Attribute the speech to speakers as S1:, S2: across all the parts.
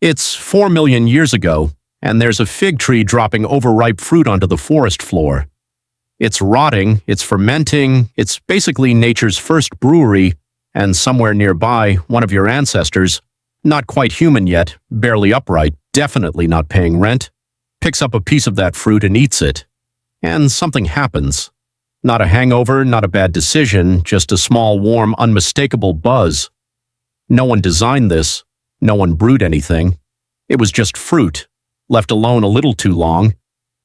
S1: It's 4 million years ago, and there's a fig tree dropping overripe fruit onto the forest floor. It's rotting, it's fermenting, it's basically nature's first brewery, and somewhere nearby, one of your ancestors, not quite human yet, barely upright, definitely not paying rent, picks up a piece of that fruit and eats it. And something happens. Not a hangover, not a bad decision, just a small, warm, unmistakable buzz. No one designed this. No one brewed anything. It was just fruit, left alone a little too long,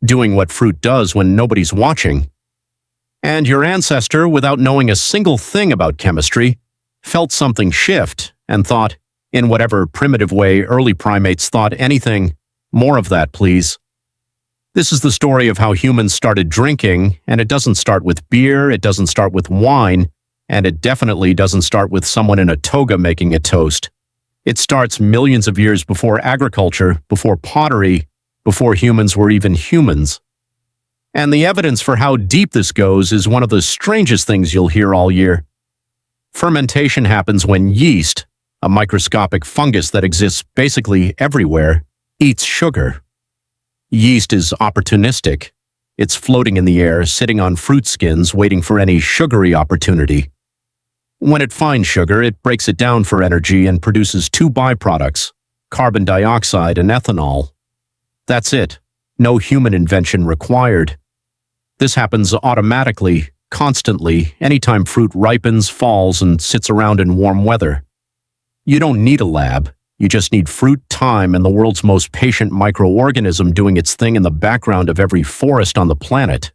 S1: doing what fruit does when nobody's watching. And your ancestor, without knowing a single thing about chemistry, felt something shift and thought, in whatever primitive way early primates thought anything, more of that, please. This is the story of how humans started drinking, and it doesn't start with beer, it doesn't start with wine, and it definitely doesn't start with someone in a toga making a toast. It starts millions of years before agriculture, before pottery, before humans were even humans. And the evidence for how deep this goes is one of the strangest things you'll hear all year. Fermentation happens when yeast, a microscopic fungus that exists basically everywhere, eats sugar. Yeast is opportunistic. It's floating in the air, sitting on fruit skins, waiting for any sugary opportunity. When it finds sugar, it breaks it down for energy and produces two byproducts, carbon dioxide and ethanol. That's it. No human invention required. This happens automatically, constantly, anytime fruit ripens, falls, and sits around in warm weather. You don't need a lab. You just need fruit, time, and the world's most patient microorganism doing its thing in the background of every forest on the planet.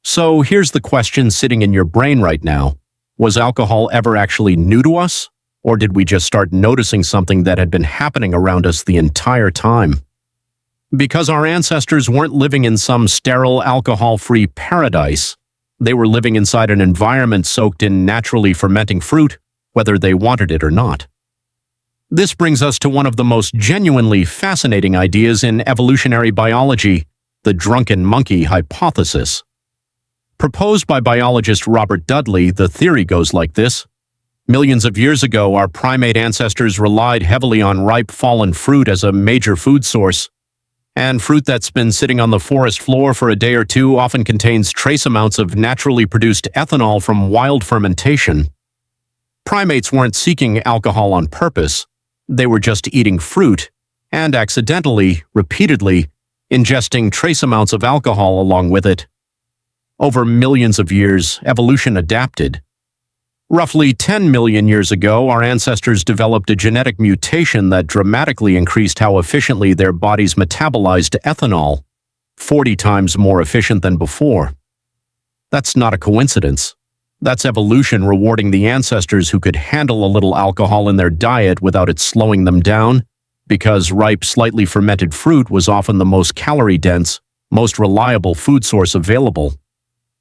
S1: So here's the question sitting in your brain right now. Was alcohol ever actually new to us? Or did we just start noticing something that had been happening around us the entire time? Because our ancestors weren't living in some sterile, alcohol-free paradise. They were living inside an environment soaked in naturally fermenting fruit, whether they wanted it or not. This brings us to one of the most genuinely fascinating ideas in evolutionary biology, the drunken monkey hypothesis. Proposed by biologist Robert Dudley, the theory goes like this. Millions of years ago, our primate ancestors relied heavily on ripe fallen fruit as a major food source. And fruit that's been sitting on the forest floor for a day or two often contains trace amounts of naturally produced ethanol from wild fermentation. Primates weren't seeking alcohol on purpose. They were just eating fruit and accidentally, repeatedly, ingesting trace amounts of alcohol along with it. Over millions of years, evolution adapted. Roughly 10 million years ago, our ancestors developed a genetic mutation that dramatically increased how efficiently their bodies metabolized ethanol, 40 times more efficient than before. That's not a coincidence. That's evolution rewarding the ancestors who could handle a little alcohol in their diet without it slowing them down, because ripe, slightly fermented fruit was often the most calorie-dense, most reliable food source available.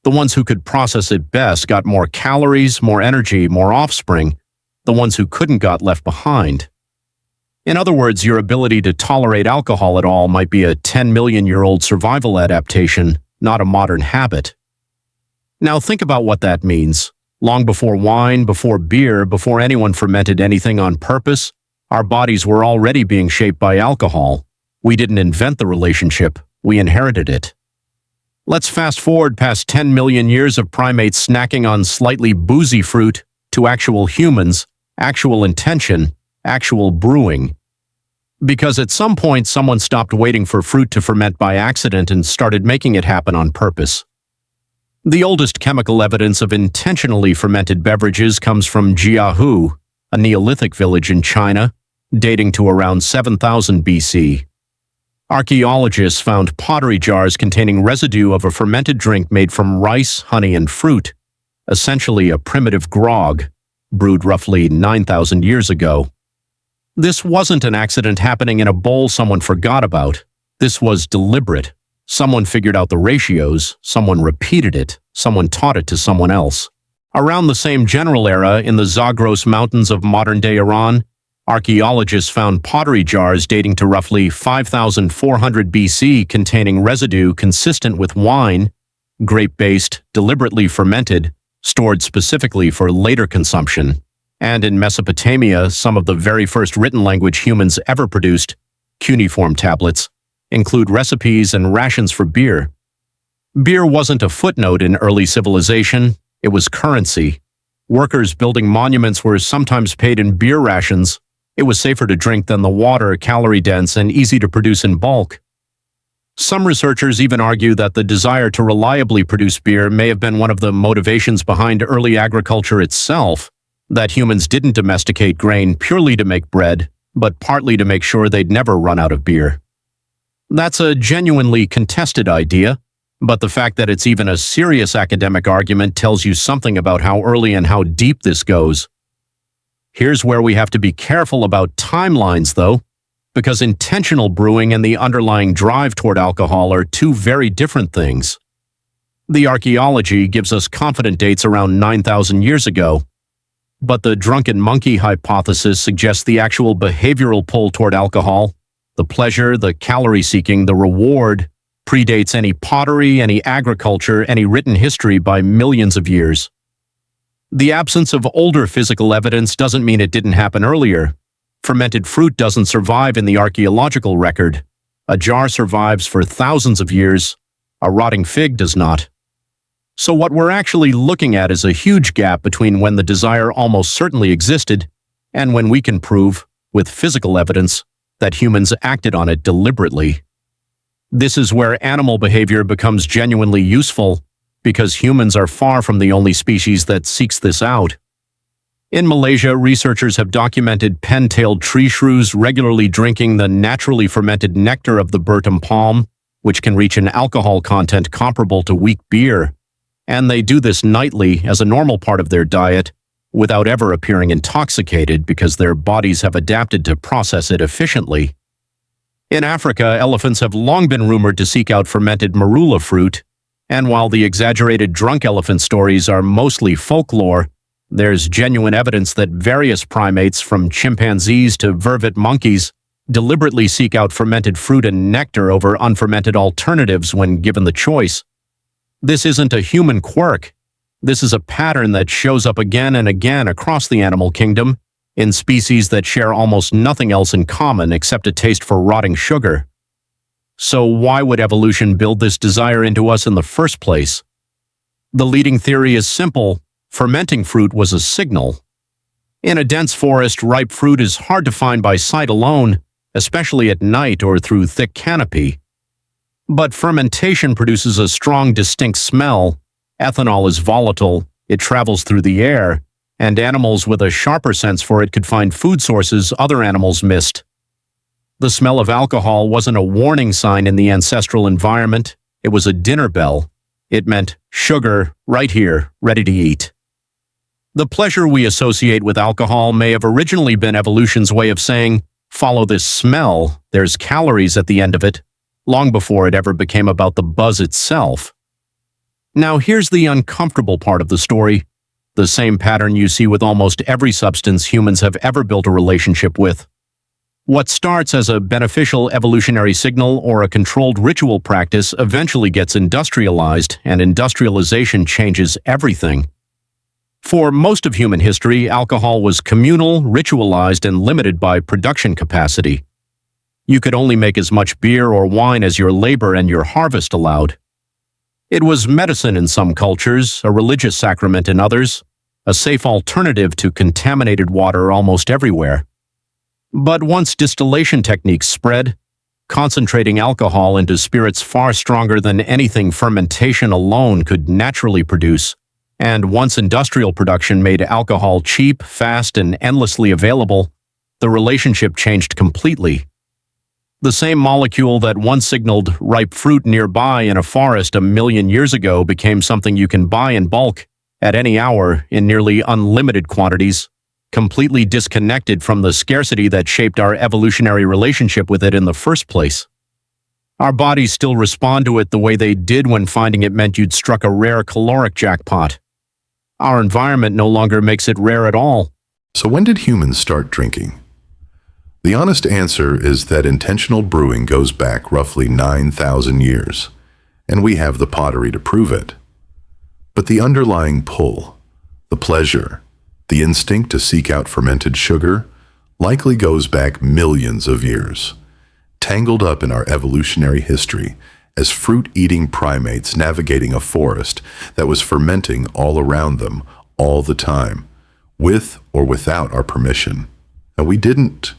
S1: The ones who could process it best got more calories, more energy, more offspring. The ones who couldn't got left behind. In other words, your ability to tolerate alcohol at all might be a 10-million-year-old survival adaptation, not a modern habit. Now think about what that means. Long before wine, before beer, before anyone fermented anything on purpose, our bodies were already being shaped by alcohol. We didn't invent the relationship, we inherited it. Let's fast forward past 10 million years of primates snacking on slightly boozy fruit to actual humans, actual intention, actual brewing. Because at some point someone stopped waiting for fruit to ferment by accident and started making it happen on purpose. The oldest chemical evidence of intentionally fermented beverages comes from Jiahu, a Neolithic village in China, dating to around 7000 BC. Archaeologists found pottery jars containing residue of a fermented drink made from rice, honey, and fruit, essentially a primitive grog, brewed roughly 9,000 years ago. This wasn't an accident happening in a bowl someone forgot about. This was deliberate. Someone figured out the ratios, someone repeated it, someone taught it to someone else. Around the same general era, in the Zagros Mountains of modern-day Iran, archaeologists found pottery jars dating to roughly 5,400 BC containing residue consistent with wine, grape-based, deliberately fermented, stored specifically for later consumption. And in Mesopotamia, some of the very first written language humans ever produced, cuneiform tablets, include recipes and rations for beer. Beer wasn't a footnote in early civilization, it was currency. Workers building monuments were sometimes paid in beer rations. It was safer to drink than the water, calorie-dense, and easy to produce in bulk. Some researchers even argue that the desire to reliably produce beer may have been one of the motivations behind early agriculture itself, that humans didn't domesticate grain purely to make bread, but partly to make sure they'd never run out of beer. That's a genuinely contested idea, but the fact that it's even a serious academic argument tells you something about how early and how deep this goes. Here's where we have to be careful about timelines, though, because intentional brewing and the underlying drive toward alcohol are two very different things. The archaeology gives us confident dates around 9,000 years ago, but the drunken monkey hypothesis suggests the actual behavioral pull toward alcohol, the pleasure, the calorie-seeking, the reward, predates any pottery, any agriculture, any written history by millions of years. The absence of older physical evidence doesn't mean it didn't happen earlier. Fermented fruit doesn't survive in the archaeological record. A jar survives for thousands of years. A rotting fig does not. So what we're actually looking at is a huge gap between when the desire almost certainly existed and when we can prove, with physical evidence, that humans acted on it deliberately. This is where animal behavior becomes genuinely useful, because humans are far from the only species that seeks this out. In Malaysia, researchers have documented pen-tailed tree shrews regularly drinking the naturally fermented nectar of the bertam palm, which can reach an alcohol content comparable to weak beer. And they do this nightly as a normal part of their diet, without ever appearing intoxicated because their bodies have adapted to process it efficiently. In Africa, elephants have long been rumored to seek out fermented marula fruit, and while the exaggerated drunk elephant stories are mostly folklore, there's genuine evidence that various primates, from chimpanzees to vervet monkeys, deliberately seek out fermented fruit and nectar over unfermented alternatives when given the choice. This isn't a human quirk. This is a pattern that shows up again and again across the animal kingdom, in species that share almost nothing else in common except a taste for rotting sugar. So why would evolution build this desire into us in the first place? The leading theory is simple: fermenting fruit was a signal. In a dense forest, ripe fruit is hard to find by sight alone, especially at night or through thick canopy. But fermentation produces a strong, distinct smell. Ethanol is volatile, it travels through the air, and animals with a sharper sense for it could find food sources other animals missed. The smell of alcohol wasn't a warning sign in the ancestral environment, it was a dinner bell. It meant sugar, right here, ready to eat. The pleasure we associate with alcohol may have originally been evolution's way of saying, follow this smell, there's calories at the end of it, long before it ever became about the buzz itself. Now here's the uncomfortable part of the story, the same pattern you see with almost every substance humans have ever built a relationship with. What starts as a beneficial evolutionary signal or a controlled ritual practice eventually gets industrialized, and industrialization changes everything. For most of human history, alcohol was communal, ritualized, and limited by production capacity. You could only make as much beer or wine as your labor and your harvest allowed. It was medicine in some cultures, a religious sacrament in others, a safe alternative to contaminated water almost everywhere. But once distillation techniques spread, concentrating alcohol into spirits far stronger than anything fermentation alone could naturally produce, and once industrial production made alcohol cheap, fast, and endlessly available, the relationship changed completely. The same molecule that once signaled ripe fruit nearby in a forest 1,000,000 years ago became something you can buy in bulk, at any hour, in nearly unlimited quantities, completely disconnected from the scarcity that shaped our evolutionary relationship with it in the first place. Our bodies still respond to it the way they did when finding it meant you'd struck a rare caloric jackpot. Our environment no longer makes it rare at all.
S2: So when did humans start drinking? The honest answer is that intentional brewing goes back roughly 9,000 years, and we have the pottery to prove it. But the underlying pull, the pleasure, The instinct to seek out fermented sugar likely goes back millions of years, tangled up in our evolutionary history as fruit-eating primates navigating a forest that was fermenting all around them all the time, with or without our permission. And we didn't